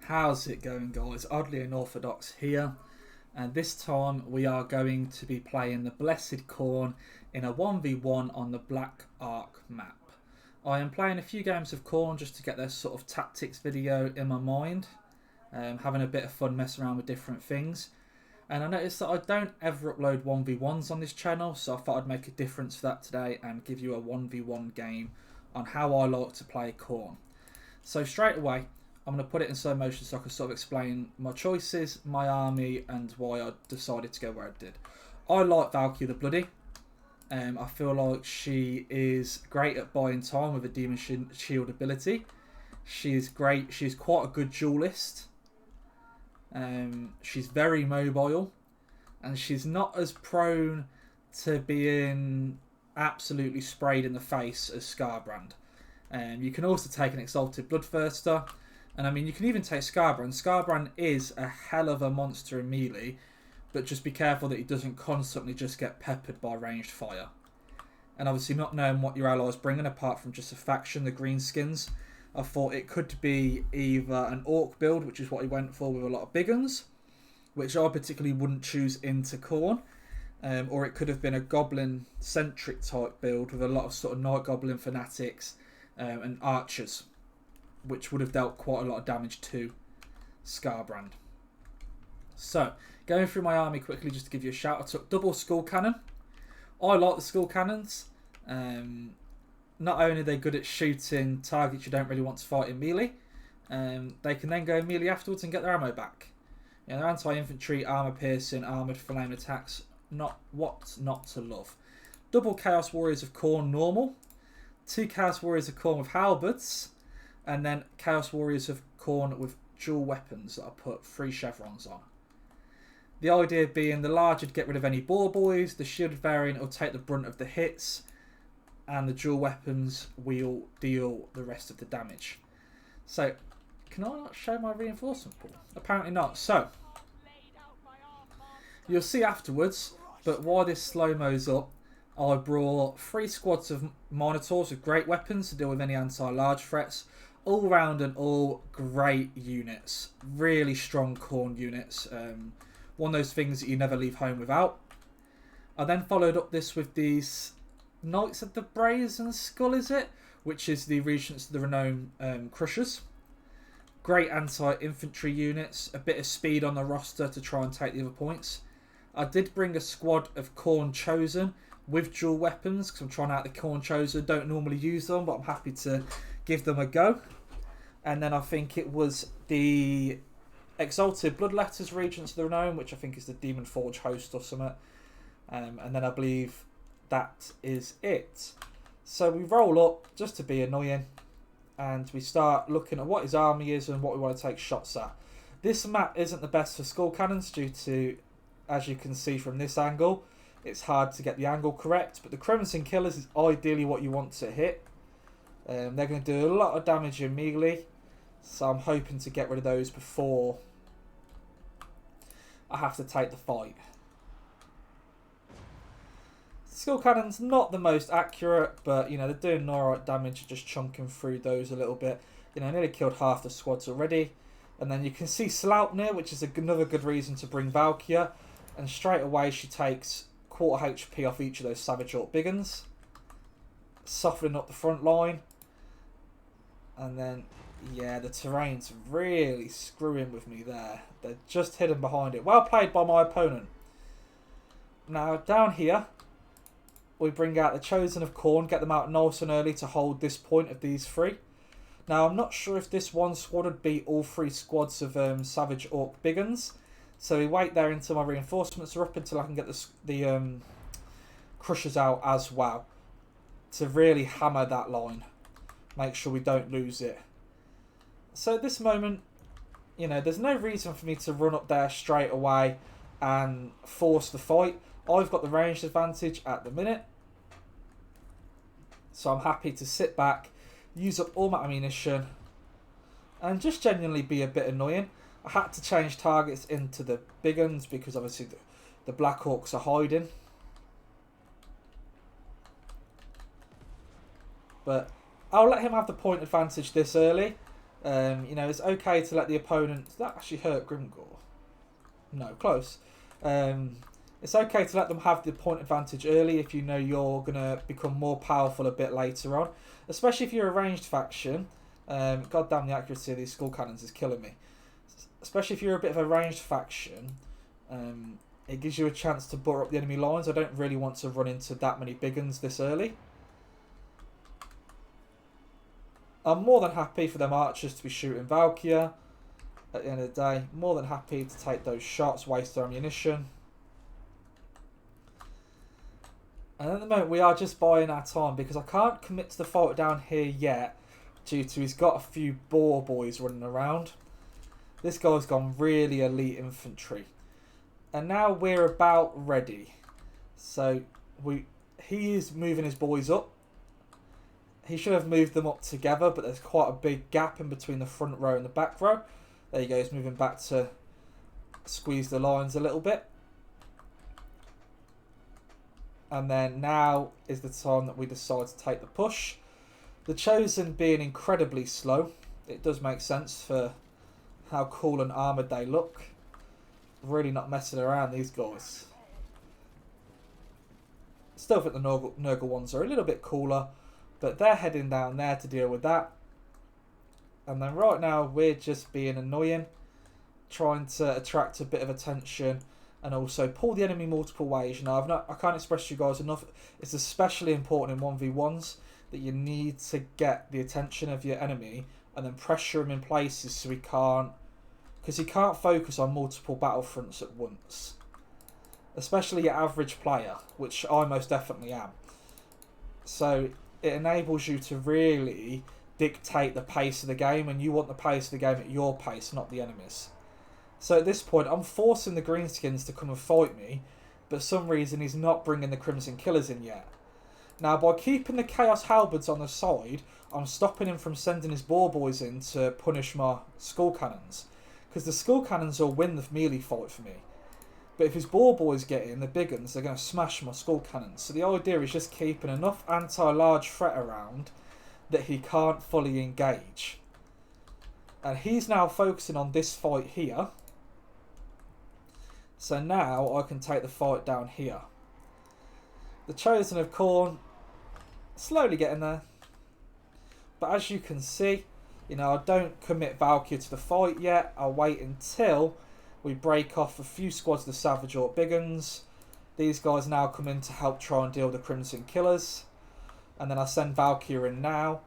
How's it going, guys? Oddly Unorthodox here, and this time we are going to be playing the Blessed Khorne in a 1v1 on the Black Ark map. I am playing a few games of Khorne just to get their sort of tactics video in my mind, having a bit of fun messing around with different things. And I noticed that I don't ever upload 1v1s on this channel, so I thought I'd make a difference for that today and give you a 1v1 game on how I like to play Khorne. So straight away, I'm going to put it in slow motion so I can sort of explain my choices, my army, and why I decided to go where I did. I like Valkyrie the Bloody. I feel like she is great at buying time with a Demon Shield ability. She is great. She's quite a good duelist. She's very mobile, and she's not as prone to being absolutely sprayed in the face as Skarbrand. You can also take an Exalted Bloodthirster. And I mean, you can even take Skarbrand. Skarbrand is a hell of a monster in melee, but just be careful that he doesn't constantly just get peppered by ranged fire. And obviously not knowing what your allies bringing, apart from just a faction, the Greenskins, I thought it could be either an Orc build, which is what he went for with a lot of big guns, which I particularly wouldn't choose into Khorne, or it could have been a Goblin-centric type build with a lot of sort of Night Goblin fanatics and archers, which would have dealt quite a lot of damage to Skarbrand. So, going through my army quickly just to give you a shout, I took double skull cannon. I like the skull cannons. Not only are they good at shooting targets you don't really want to fight in melee, they can then go melee afterwards and get their ammo back. You know, they're anti-infantry, armor piercing, armoured flame attacks. What's not to love. Double Chaos Warriors of Khorne normal. 2 Chaos Warriors of Khorne with halberds. And then Chaos Warriors of Khorne with dual weapons that I put 3 chevrons on. The idea being the large would get rid of any boar boys, the shielded variant will take the brunt of the hits, and the dual weapons will deal the rest of the damage. So, can I not show my reinforcement pool? Apparently not. So, you'll see afterwards, but while this slow-mo's up, I brought 3 squads of Minotaurs with great weapons to deal with any anti-large threats. All round and all great units. Really strong Khorne units. One of those things that you never leave home without. I then followed up this with these Knights of the Brazen Skull, is it? Which is the Regents of the Renown Crushers. Great anti-infantry units. A bit of speed on the roster to try and take the other points. I did bring a squad of Khorne Chosen with dual weapons, because I'm trying out the Khorne Chosen. Don't normally use them, but I'm happy to give them a go. And then I think it was the Exalted Bloodletters Regents of the Renown, which I think is the Demon Forge host or something. And then I believe that is it. So we roll up just to be annoying, and we start looking at what his army is and what we want to take shots at. This map isn't the best for skull cannons due to, as you can see from this angle, it's hard to get the angle correct, but the Crimson Killers is ideally what you want to hit. They're going to do a lot of damage in melee, so I'm hoping to get rid of those before I have to take the fight. Skull Cannon's not the most accurate, but you know, they're doing alright damage, just chunking through those a little bit. You know, nearly killed half the squads already. And then you can see Sleipnir, which is another good reason to bring Valkyrie. And straight away she takes quarter HP off each of those Savage Orc Biggins, softening up the front line. And then, yeah, the terrain's really screwing with me there. They're just hidden behind it. Well played by my opponent. Now, down here, we bring out the Chosen of Khorne, get them out nice and early to hold this point of these 3. Now, I'm not sure if this one squad would beat all 3 squads of Savage Orc Biggins. So we wait there until my reinforcements are up, until I can get the Crushers out as well, to really hammer that line. Make sure we don't lose it. So at this moment, you know, there's no reason for me to run up there straight away and force the fight. I've got the ranged advantage at the minute, so I'm happy to sit back, use up all my ammunition, and just genuinely be a bit annoying. I had to change targets into the big uns because obviously the Black Orcs are hiding. But I'll let him have the point advantage this early, You know, it's okay to let the opponent... Did that actually hurt Grimgor? No, close. It's okay to let them have the point advantage early if you know you're going to become more powerful a bit later on. Especially if you're a ranged faction. God damn, the accuracy of these skull cannons is killing me. Especially if you're a bit of a ranged faction. It gives you a chance to butter up the enemy lines. I don't really want to run into that many big guns this early. I'm more than happy for them archers to be shooting Valkyria at the end of the day. More than happy to take those shots, waste their ammunition. And at the moment we are just buying our time because I can't commit to the fight down here yet due to he's got a few boar boys running around. This guy's gone really elite infantry. And now we're about ready. So he is moving his boys up. He should have moved them up together, but there's quite a big gap in between the front row and the back row. There you go, he's moving back to squeeze the lines a little bit. And then now is the time that we decide to take the push. The Chosen being incredibly slow. It does make sense for how cool and armoured they look. Really not messing around, these guys. Still think the Nurgle ones are a little bit cooler. But they're heading down there to deal with that. And then right now we're just being annoying. Trying to attract a bit of attention. And also pull the enemy multiple ways. You know, I can't express to you guys enough. It's especially important in 1v1s. That you need to get the attention of your enemy. And then pressure him in places so he can't. Because he can't focus on multiple battlefronts at once. Especially your average player. Which I most definitely am. So it enables you to really dictate the pace of the game, and you want the pace of the game at your pace, not the enemy's. So at this point, I'm forcing the Greenskins to come and fight me, but for some reason he's not bringing the Crimson Killers in yet. Now, by keeping the Chaos Halberds on the side, I'm stopping him from sending his Boar Boys in to punish my Skull Cannons, because the Skull Cannons will win the melee fight for me. But if his Boar Boys get in, the big ones, they're going to smash my Skull Cannons. So the idea is just keeping enough anti-large threat around that he can't fully engage. And he's now focusing on this fight here. So now I can take the fight down here. The Chosen of Khorne, slowly getting there. But as you can see, you know, I don't commit Valkyria to the fight yet. I'll wait until we break off a few squads of the Savage Orc Biggins. These guys now come in to help try and deal with the Crimson Killers. And then I send Valkyria in now,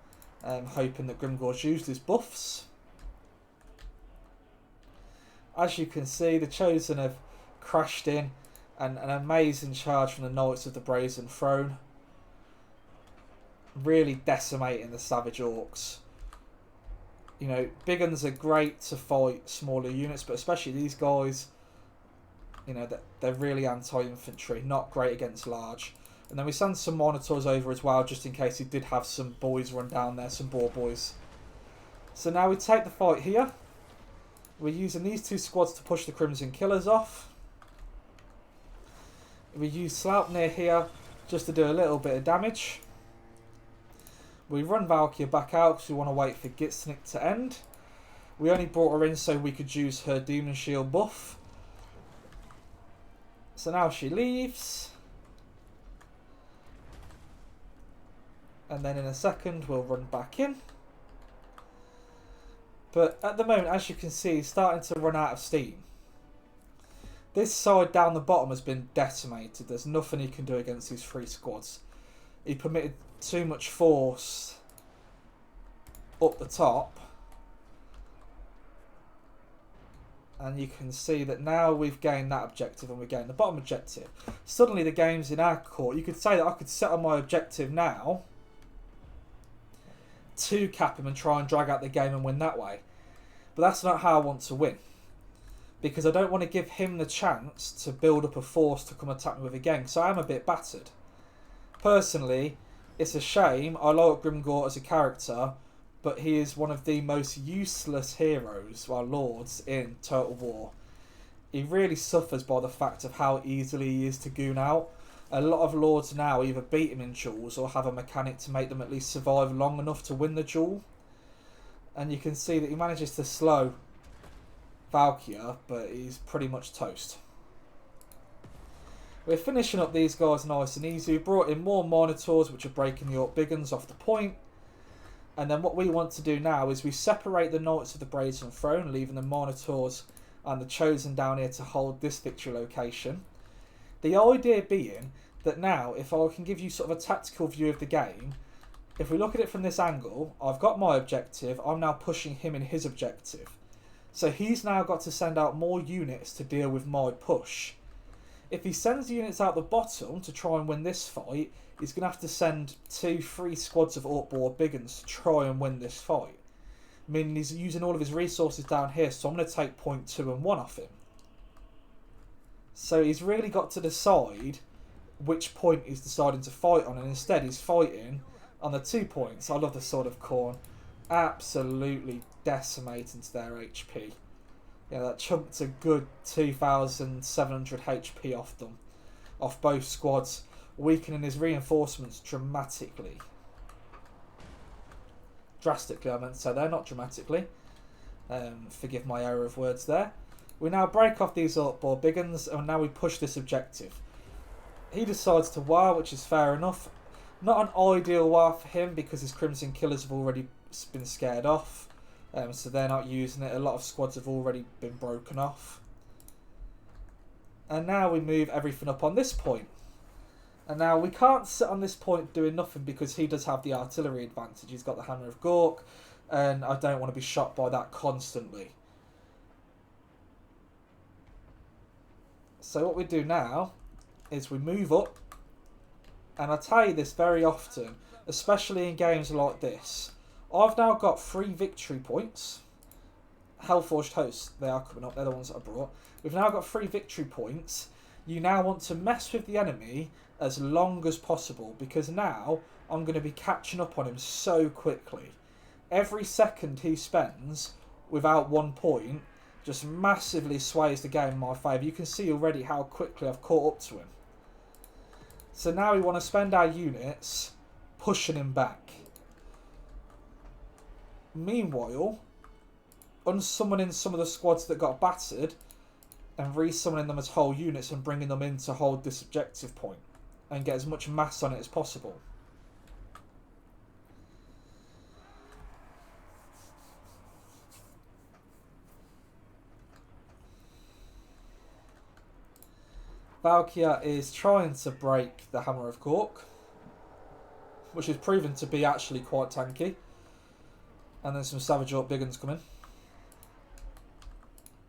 hoping that Grimgor's used his buffs. As you can see, the Chosen have crashed in, and an amazing charge from the Knights of the Brazen Throne. Really decimating the Savage Orcs. You know, big uns are great to fight smaller units, but especially these guys, you know, they're really anti-infantry, not great against large. And then we send some Monitors over as well, just in case he did have some boys run down there, some Boar Boys. So now we take the fight here. We're using these two squads to push the Crimson Killers off. We use Sleipnir here just to do a little bit of damage. We run Valkyria back out because we want to wait for Gitsnik to end. We only brought her in so we could use her Demon Shield buff. So now she leaves. And then in a second we'll run back in. But at the moment, as you can see, he's starting to run out of steam. This side down the bottom has been decimated. There's nothing he can do against these three squads. He permitted too much force up the top, and you can see that now we've gained that objective and we're getting the bottom objective. Suddenly the game's in our court. You could say that I could set on my objective now to cap him and try and drag out the game and win that way, but that's not how I want to win, because I don't want to give him the chance to build up a force to come attack me with again, so I'm a bit battered. Personally, it's a shame. I like Grimgor as a character, but he is one of the most useless heroes, well, lords, in Total War. He really suffers by the fact of how easily he is to goon out. A lot of lords now either beat him in duels or have a mechanic to make them at least survive long enough to win the duel. And you can see that he manages to slow Valkyr, but he's pretty much toast. We're finishing up these guys nice and easy. We brought in more Minotaurs, which are breaking the Orc Biggins off the point. And then what we want to do now is we separate the Knights of the Brazen Throne, leaving the Minotaurs and the Chosen down here to hold this victory location. The idea being that now, if I can give you sort of a tactical view of the game, if we look at it from this angle, I've got my objective, I'm now pushing him in his objective. So he's now got to send out more units to deal with my push. If he sends units out the bottom to try and win this fight, he's going to have to send 2-3 squads of Orc Biggins to try and win this fight. Meaning he's using all of his resources down here, so I'm going to take point 2 and 1 off him. So he's really got to decide which point he's deciding to fight on, and instead he's fighting on the 2 points. I love the Sword of Khorne. Absolutely decimating to their HP. Yeah, that chunked a good 2,700 HP off them, off both squads, weakening his reinforcements dramatically. Drastically, I meant to say there, not dramatically. Forgive my error of words there. We now break off these Orc Biggins, and now we push this objective. He decides to war, which is fair enough. Not an ideal war for him because his Crimson Killers have already been scared off. So they're not using it. A lot of squads have already been broken off. And now we move everything up on this point. And now we can't sit on this point doing nothing because he does have the artillery advantage. He's got the Hammer of Gork, and I don't want to be shot by that constantly. So what we do now is we move up. And I tell you this very often, especially in games like this. I've now got 3 victory points. Hellforged Hosts, they are coming up. They're the ones that I brought. We've now got 3 victory points. You now want to mess with the enemy as long as possible, because now I'm going to be catching up on him so quickly. Every second he spends without 1 point just massively sways the game in my favour. You can see already how quickly I've caught up to him. So now we want to spend our units pushing him back. Meanwhile, unsummoning some of the squads that got battered and resummoning them as whole units and bringing them in to hold this objective point and get as much mass on it as possible. Valkyr is trying to break the Hammer of Gork, which is proven to be actually quite tanky. And then some Savage Orc Biggins coming.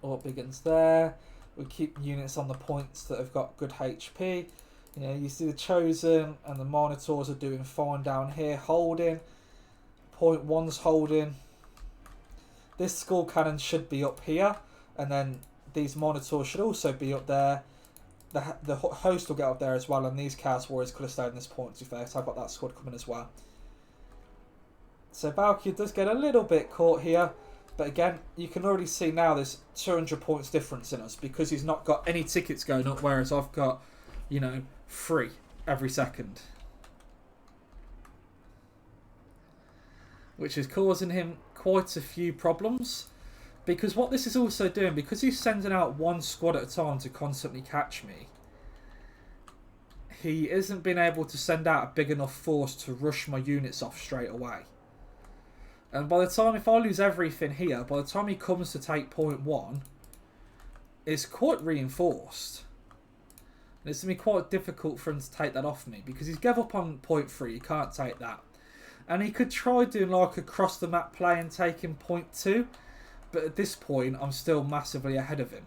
Orc Biggins there. We keep units on the points that have got good HP. You know, you see the Chosen and the Minotaurs are doing fine down here, holding. Point 1's holding. This Skull Cannon should be up here, and then these Minotaurs should also be up there. The host will get up there as well, and these Chaos Warriors could have stayed on this point, to be fair, so I've got that squad coming as well. So Valkyr does get a little bit caught here, but again, you can already see now there's 200 points difference in us because he's not got any tickets going up, whereas I've got, you know, 3 every second. Which is causing him quite a few problems. Because what this is also doing, because he's sending out 1 squad at a time to constantly catch me, he isn't being able to send out a big enough force to rush my units off straight away. And by the time, if I lose everything here, by the time he comes to take point 1, it's quite reinforced. And it's going to be quite difficult for him to take that off me, because he's gave up on point 3, you can't take that. And he could try doing like a cross the map play and taking point 2, but at this point I'm still massively ahead of him.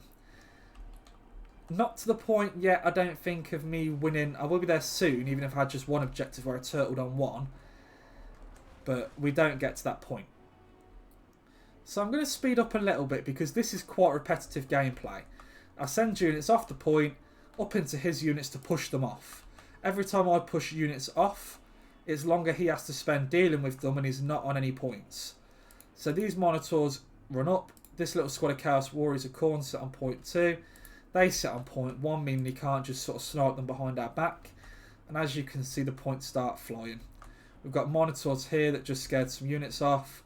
Not to the point yet, I don't think, of me winning. I will be there soon, even if I had just 1 objective where I turtled on 1. But we don't get to that point. So I'm going to speed up a little bit because this is quite repetitive gameplay. I send units off the point, up into his units to push them off. Every time I push units off, it's longer he has to spend dealing with them, and he's not on any points. So these Minotaurs run up. This little squad of Chaos Warriors of Khorne sit on point 2. They sit on point 1, meaning he can't just sort of snipe them behind our back. And as you can see, the points start flying. We've got Minotaurs here that just scared some units off.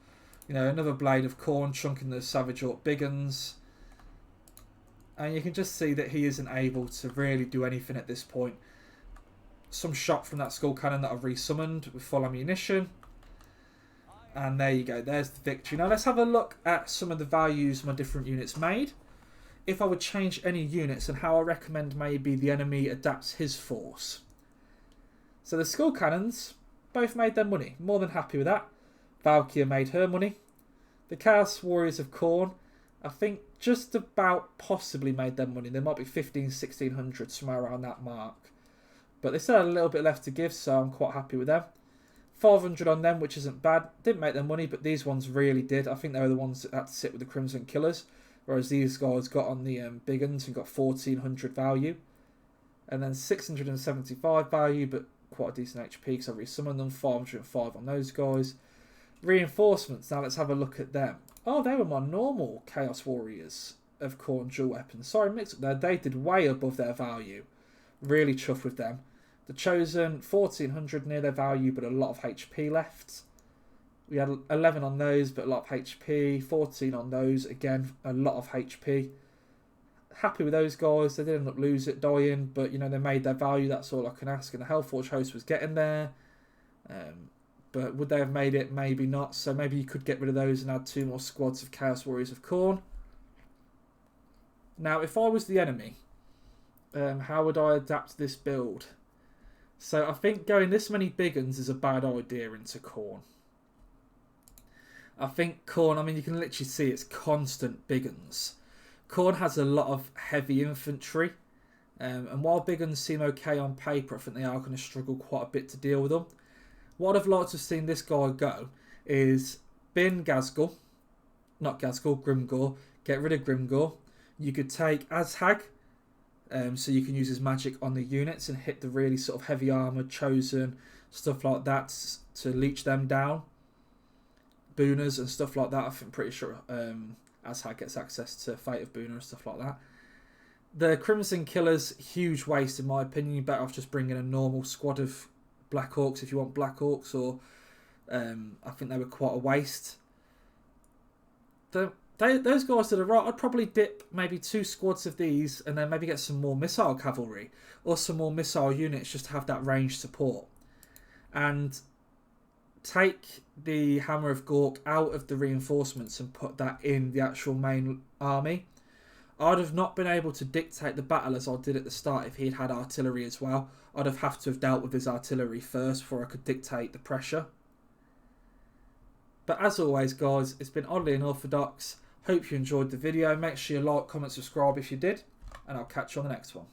You know, another blade of Khorne chunking the Savage Orc big guns. And you can just see that he isn't able to really do anything at this point. Some shot from that skull cannon that I've resummoned with full ammunition. And there you go, there's the victory. Now let's have a look at some of the values my different units made. If I would change any units and how I recommend maybe the enemy adapts his force. So the skull cannons both made their money. More than happy with that. Valkyria made her money. The Chaos Warriors of Khorne, I think just about possibly made their money. They might be 1600, somewhere around that mark. But they still had a little bit left to give, so I'm quite happy with them. 500 on them, which isn't bad. Didn't make their money, but these ones really did. I think they were the ones that had to sit with the Crimson Killers. Whereas these guys got on the big guns and got 1400 value. And then 675 value, but quite a decent HP because I resummoned them. 505 on those guys. Reinforcements. Now let's have a look at them. Oh, they were my normal Chaos Warriors of Khorne dual weapons. Sorry, mixed up there. They did way above their value. Really chuffed with them. The Chosen, 1400 near their value, but a lot of HP left. We had 11 on those, but a lot of HP. 14 on those, again, a lot of HP. Happy with those guys. They didn't end up losing it, dying, but you know they made their value. That's all I can ask. And the Hellforge Host was getting there. But would they have made it? Maybe not. So maybe you could get rid of those and add 2 more squads of Chaos Warriors of Khorne. Now, if I was the enemy, how would I adapt this build? So I think going this many big guns is a bad idea into Khorne. I think Khorne, I mean, you can literally see it's constant big guns. Khorne has a lot of heavy infantry. And while big guns seem okay on paper, I think they are going to struggle quite a bit to deal with them. What I'd like to have seen this guy go is bin Gazgul. Not Gazgul, Grimgor. Get rid of Grimgor. You could take Azhag. So you can use his magic on the units and hit the really sort of heavy armoured Chosen, stuff like that, to leech them down. Booners and stuff like that. I think pretty sure Azhag gets access to Fate of Booner and stuff like that. The Crimson Killers, huge waste in my opinion. You're better off just bringing a normal squad of Black Orcs if you want Black Orcs, or I think they were quite a waste. Those guys to the right, I'd probably dip maybe 2 squads of these and then maybe get some more missile cavalry or some more missile units just to have that range support. And take the Hammer of Gork out of the reinforcements and put that in the actual main army. I'd have not been able to dictate the battle as I did at the start if he'd had artillery as well. I'd have to have dealt with his artillery first before I could dictate the pressure. But as always, guys, it's been oddly unorthodox. Hope you enjoyed the video. Make sure you like, comment, subscribe if you did. And I'll catch you on the next one.